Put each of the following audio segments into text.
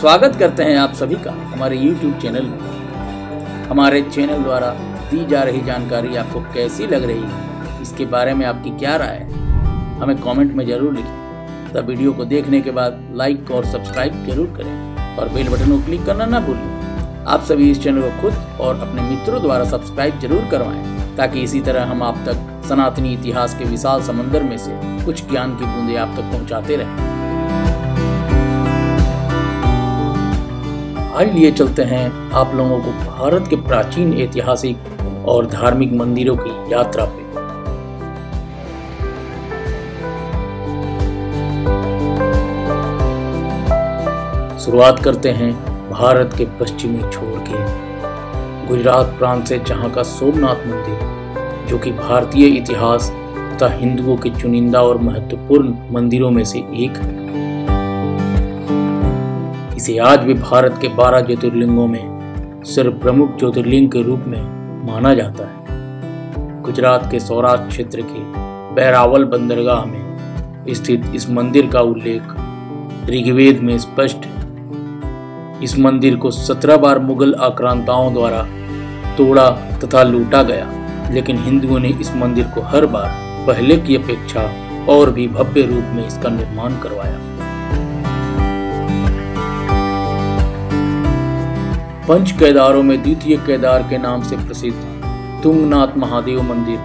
स्वागत करते हैं आप सभी का हमारे YouTube चैनल में। हमारे चैनल द्वारा दी जा रही जानकारी आपको कैसी लग रही है, इसके बारे में आपकी क्या राय है, हमें कमेंट में ज़रूर लिखें। तब वीडियो को देखने के बाद लाइक और सब्सक्राइब जरूर करें और बेल बटन को क्लिक करना ना भूलें। आप सभी इस चैनल को खुद और अपने मित्रों द्वारा सब्सक्राइब जरूर करवाएं, ताकि इसी तरह हम आप तक सनातनी इतिहास के विशाल समंदर में से कुछ ज्ञान की बूंदें आप तक पहुंचाते रहें। आइए चलते हैं आप लोगों को भारत के प्राचीन ऐतिहासिक और धार्मिक मंदिरों की यात्रा पे। शुरुआत करते हैं भारत के पश्चिमी छोर के गुजरात प्रांत से, जहां का सोमनाथ मंदिर, जो कि भारतीय इतिहास तथा हिंदुओं के चुनिंदा और महत्वपूर्ण मंदिरों में से एक है। इसे आज भी भारत के 12 ज्योतिर्लिंगों में सिर्फ प्रमुख ज्योतिर्लिंग के रूप में माना जाता है। गुजरात के सौराष्ट्र क्षेत्र के बैरावल बंदरगाह में स्थित इस मंदिर का उल्लेख ऋग्वेद में स्पष्ट है। इस मंदिर को 17 बार मुगल आक्रांताओं द्वारा तोड़ा तथा लूटा गया, लेकिन हिंदुओं ने इस मंदिर को हर बार पहले की अपेक्षा और भी भव्य रूप में इसका निर्माण करवाया। पंच केदारों में द्वितीय केदार के नाम से प्रसिद्ध तुंगनाथ महादेव मंदिर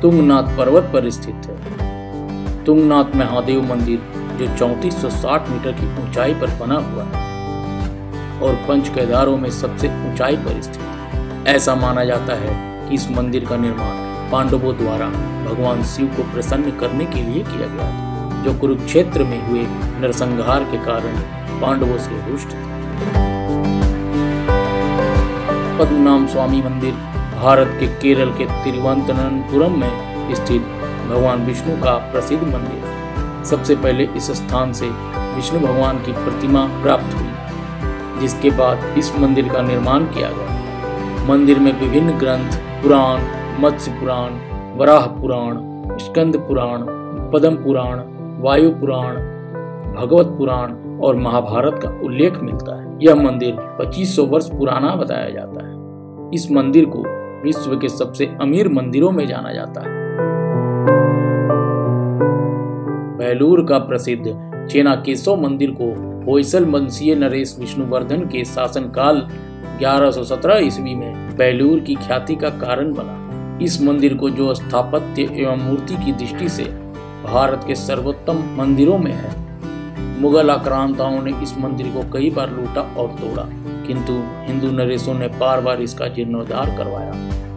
तुंगनाथ पर्वत पर स्थित है। तुंगनाथ महादेव मंदिर जो 3460 मीटर की ऊंचाई पर बना हुआ है और पंच केदारों में सबसे ऊंचाई पर स्थित है। ऐसा माना जाता है कि इस मंदिर का निर्माण पांडवों द्वारा भगवान शिव को प्रसन्न करने के लिए किया गया था, जो कुरुक्षेत्र में हुए नरसंहार के कारण पांडवों से रुष्ट थे। पद्मनाभ स्वामी मंदिर भारत के केरल के तिरुवनंतपुरम में स्थित भगवान विष्णु का प्रसिद्ध मंदिर है। सबसे पहले इस स्थान से विष्णु भगवान की प्रतिमा प्राप्त हुई, जिसके बाद इस मंदिर का निर्माण किया गया। मंदिर में विभिन्न ग्रंथ, पुराण, मत्स्य पुराण, वराह पुराण, स्कंद पुराण, पद्म पुराण, वायु पुराण, भगवत पुराण और महाभारत का उल्लेख मिलता है। यह मंदिर 2500 वर्ष पुराना बताया जाता है। इस मंदिर को विश्व के सबसे अमीर मंदिरों में जाना जाता है। बेलूर का प्रसिद्ध चेनाकेशव मंदिर को होयसल वंशीय नरेश विष्णुवर्धन के शासनकाल 1117 ईस्वी में बेलूर की ख्याति का कारण बना। इस मंदिर को जो स्थापत्य एवं मूर्ति की दृष्टि से भारत के सर्वोत्तम मंदिरों में है। मुगल आक्रांताओं ने इस मंदिर को कई बार लूटा और तोड़ा, किंतु हिंदू नरेशों ने बार बार इसका जीर्णोद्धार करवाया।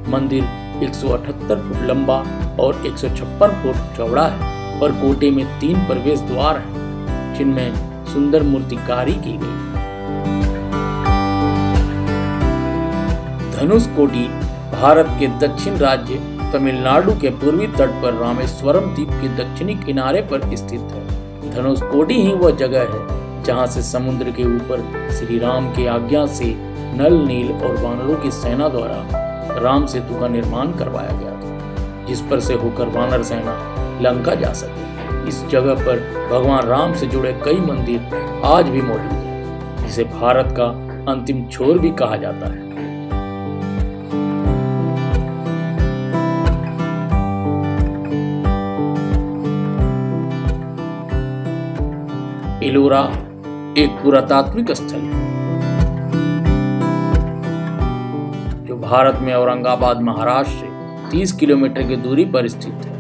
मंदिर 178 फुट लंबा और 156 फुट चौड़ा है और कोटे में 3 प्रवेश द्वार हैं, जिनमें सुंदर मूर्तिकारी की गई। धनुषकोडी भारत के दक्षिण राज्य तमिलनाडु के पूर्वी तट पर रामेश्वरम द्वीप के दक्षिणी किनारे पर स्थित है। धनुषकोडी ही वह जगह है जहां से समुद्र के ऊपर श्री राम की आज्ञा से नल, नील और वानरों की सेना द्वारा राम सेतु का निर्माण करवाया गया था, जिस पर से होकर वानर सेना लंका जा सके। इस जगह पर भगवान राम से जुड़े कई मंदिर आज भी मौजूद हैं, जिसे भारत का अंतिम छोर भी कहा जाता है। एलोरा एक पुरातात्विक स्थल है जो भारत में औरंगाबाद महाराष्ट्र से 30 किलोमीटर की दूरी पर स्थित है।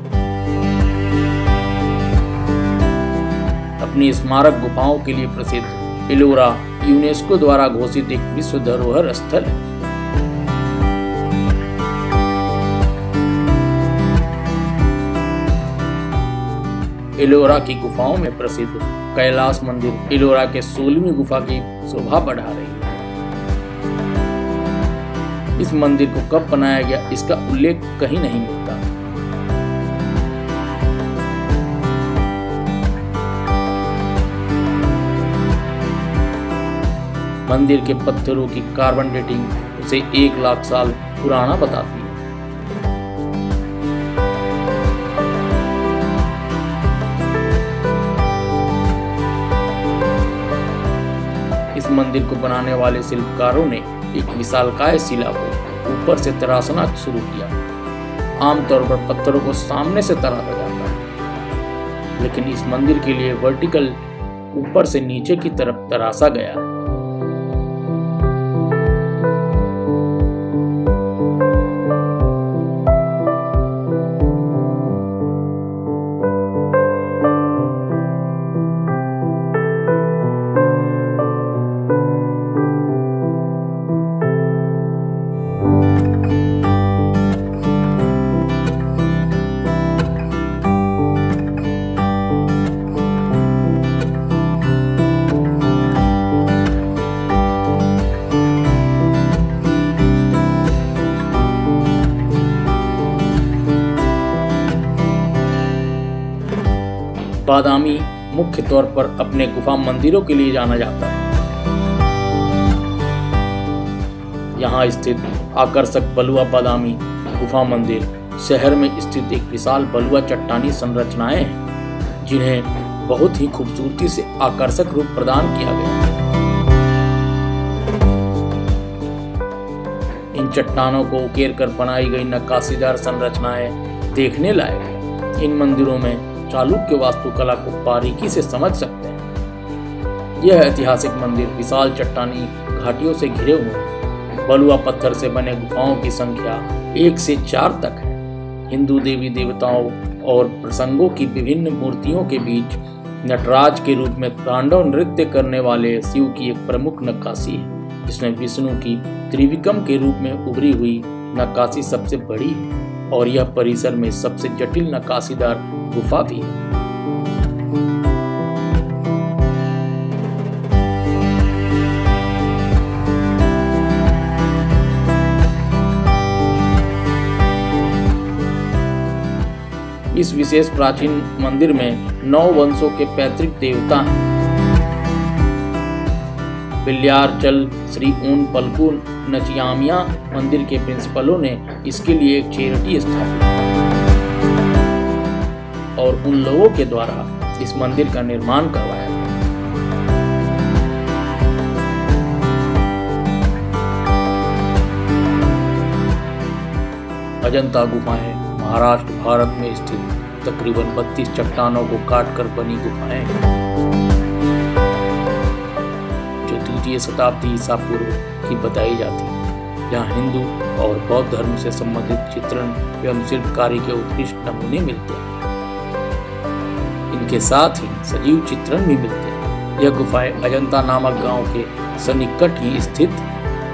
अपनी स्मारक गुफाओं के लिए प्रसिद्ध एलोरा यूनेस्को द्वारा घोषित एक विश्व धरोहर स्थल है। एलोरा की गुफाओं में प्रसिद्ध कैलाश मंदिर एलोरा के 16वीं गुफा की शोभा बढ़ा रही है। इस मंदिर को कब बनाया गया, इसका उल्लेख कहीं नहीं मिलता। मंदिर के पत्थरों की कार्बन डेटिंग उसे 1 लाख साल पुराना बताती है। मंदिर को बनाने वाले शिल्पकारों ने एक विशालकाय शिला को ऊपर से तराशना शुरू किया। आमतौर पर पत्थरों को सामने से तराशा जाता है, लेकिन इस मंदिर के लिए वर्टिकल ऊपर से नीचे की तरफ तराशा गया है। बादामी मुख्य तौर पर अपने गुफा मंदिरों के लिए जाना जाता है। यहाँ स्थित आकर्षक बलुआ बादामी गुफा मंदिर शहर में स्थित एक विशाल बलुआ चट्टानी संरचनाएं हैं, जिन्हें बहुत ही खूबसूरती से आकर्षक रूप प्रदान किया गया है। इन चट्टानों को उकेर कर बनाई गई नक्काशीदार संरचनाएं देखने लायक है। इन मंदिरों में चालुक्य वास्तुकला को बारीकी से समझ सकते हैं। यह ऐतिहासिक मंदिर विशाल चट्टानी घाटियों से घिरे हुए हैं। बलुआ पत्थर से बने गुफाओं की संख्या 1 से 4 तक है। हिंदू देवी देवताओं और प्रसंगों की विभिन्न मूर्तियों के बीच नटराज के रूप में तांडव नृत्य करने वाले शिव की एक प्रमुख नक्काशी है, जिसमें विष्णु की त्रिविक्रम के रूप में उभरी हुई नक्काशी सबसे बड़ी है और यह परिसर में सबसे जटिल नक्काशीदार गुफा भी है। इस विशेष प्राचीन मंदिर में 9 वंशों के पैतृक देवता हैं। बिल्यारचल श्री ऊन पलकू नचियामिया मंदिर के प्रिंसिपलों ने इसके लिए एक चैरिटी स्थापित और उन लोगों के द्वारा इस मंदिर का निर्माण करवाया गया। अजंता गुफाएं महाराष्ट्र भारत में स्थित तकरीबन 32 चट्टानों को काटकर बनी गुफाएं हैं, जो 2वीं शताब्दी ईसा पूर्व की बताई जाती है। यहाँ हिंदू और बौद्ध धर्म से संबंधित चित्रण एवं शिल्पकारी के उत्कृष्ट नमूने मिलते हैं। इनके साथ ही सजीव चित्रण भी मिलते हैं। यह गुफाएं अजंता नामक गांव के सन्निकट ही स्थित,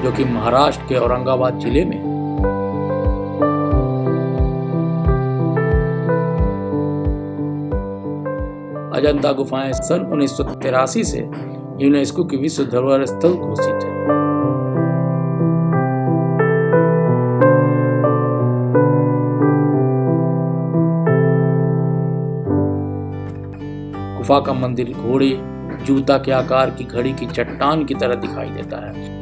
जो कि महाराष्ट्र के औरंगाबाद जिले में है। अजंता गुफाएं सन 1983 से यूनेस्को की विश्व धरोहर स्थल घोषित है। गुफा का मंदिर घोड़े जूता के आकार की घड़ी की चट्टान की तरह दिखाई देता है।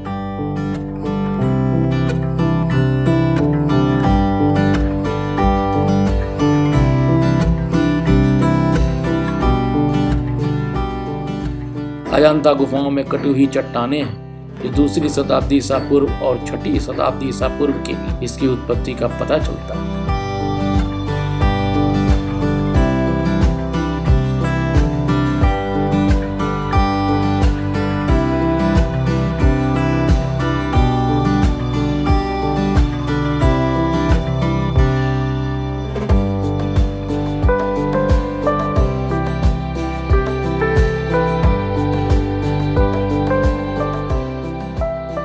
अजंता गुफाओं में कटी हुई चट्टानें हैं, जो 2री शताब्दी ईसा पूर्व और 6ठी शताब्दी ईसा पूर्व के इसकी उत्पत्ति का पता चलता है।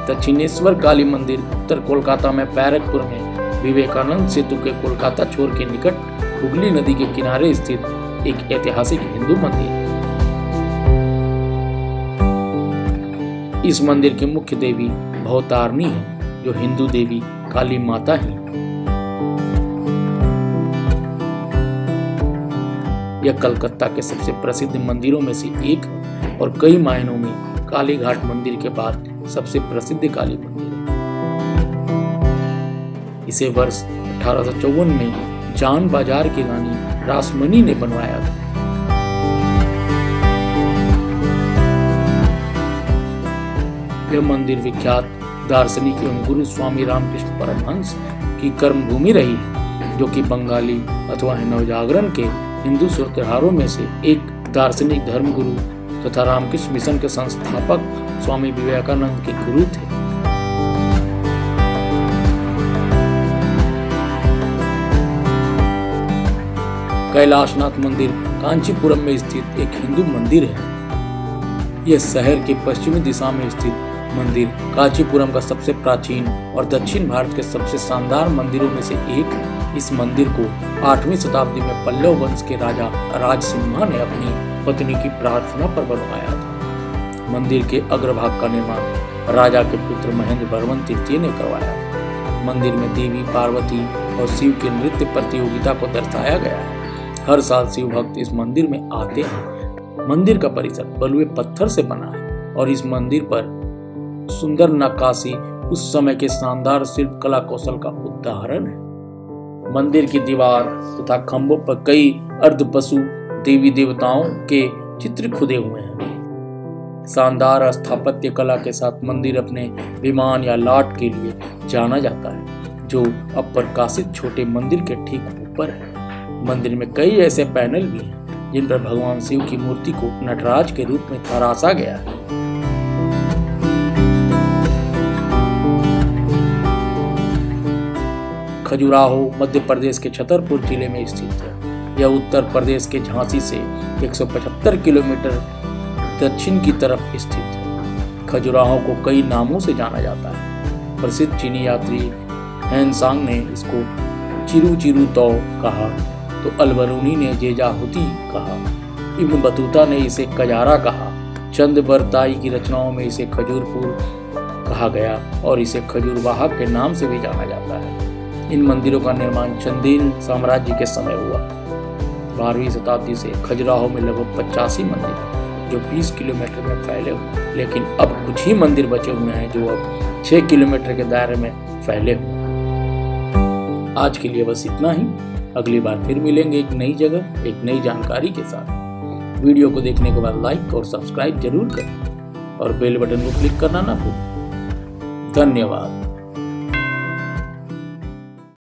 दक्षिणेश्वर काली मंदिर उत्तर कोलकाता में बैरकपुर में विवेकानंद सेतु के कोलकाता छोर के निकट हुगली नदी के किनारे स्थित एक ऐतिहासिक हिंदू मंदिर है। इस मंदिर के मुख्य देवी भवतारिणी है, जो हिंदू देवी काली माता ही है। यह कलकत्ता के सबसे प्रसिद्ध मंदिरों में से एक है और कई मायनों में काली घाट मंदिर के बाद सबसे प्रसिद्ध काली मंदिर है। इसे वर्ष 1854 में जान बाजार की रानी रासमणी ने बनवाया था। यह मंदिर विख्यात दार्शनिक एवं गुरु स्वामी रामकृष्ण परमहंस की कर्मभूमि रही है, जो कि बंगाली अथवा नवजागरण के हिंदू सूत्रधारों में से एक दार्शनिक धर्मगुरु तथा रामकृष्ण मिशन के संस्थापक स्वामी विवेकानंद के गुरु थे। कैलाशनाथ मंदिर कांचीपुरम में स्थित एक हिंदू मंदिर है। यह शहर के पश्चिमी दिशा में स्थित मंदिर कांचीपुरम का सबसे प्राचीन और दक्षिण भारत के सबसे शानदार मंदिरों में से एक है। इस मंदिर को 8वीं शताब्दी में पल्लव वंश के राजा राजसिम्हा ने अपनी पत्नी की प्रार्थना पर बनवाया था। मंदिर के अग्रभाग का निर्माण राजा के पुत्र महेंद्र वर्मन तृतीय ने करवाया। मंदिर में देवी पार्वती और शिव के नृत्य प्रतियोगिता को दर्शाया गया है। हर साल शिव भक्त इस मंदिर में आते हैं। मंदिर का परिसर बलुए पत्थर से बना है और इस मंदिर पर सुंदर नक्काशी उस समय के शानदार शिल्प कला कौशल का उदाहरण है। मंदिर की दीवार तथा खंभों पर कई अर्धपशु देवी देवताओं के चित्र खुदे हुए हैं। शानदार स्थापत्य कला के साथ मंदिर अपने विमान या लाट के लिए जाना जाता है, जो अब प्रकाशित छोटे मंदिर के ठीक ऊपर है। मंदिर में कई ऐसे पैनल भी हैं जिन पर भगवान शिव की मूर्ति को नटराज के रूप में तराशा गया है। खजुराहो मध्य प्रदेश के छतरपुर जिले में स्थित है। यह उत्तर प्रदेश के झांसी से 175 किलोमीटर दक्षिण की तरफ स्थित है। खजुराहो को कई नामों से जाना जाता है। प्रसिद्ध चीनी यात्री हैंसांग ने इसको चिरू चिरू तौ कहा, तो अलबरूनी ने जेजाहुती कहा। इब्न बतूता ने इसे कजारा कहा। चंद बरताई की रचनाओं में इसे खजूरपुर कहा गया और इसे खजूरवाहक के नाम से भी जाना जाता है। इन मंदिरों का निर्माण चंदेल साम्राज्य के समय हुआ। 12वीं शताब्दी से खजुराहो में लगभग 85 मंदिर हैं, जो 20 किलोमीटर में फैले हुए, लेकिन अब कुछ ही मंदिर बचे हुए हैं जो अब 6 किलोमीटर के दायरे में फैले हुए। आज के लिए बस इतना ही। अगली बार फिर मिलेंगे एक नई जगह, एक नई जानकारी के साथ। वीडियो को देखने के बाद लाइक और सब्सक्राइब जरूर करें और बेल बटन को क्लिक करना ना भूलें। धन्यवाद।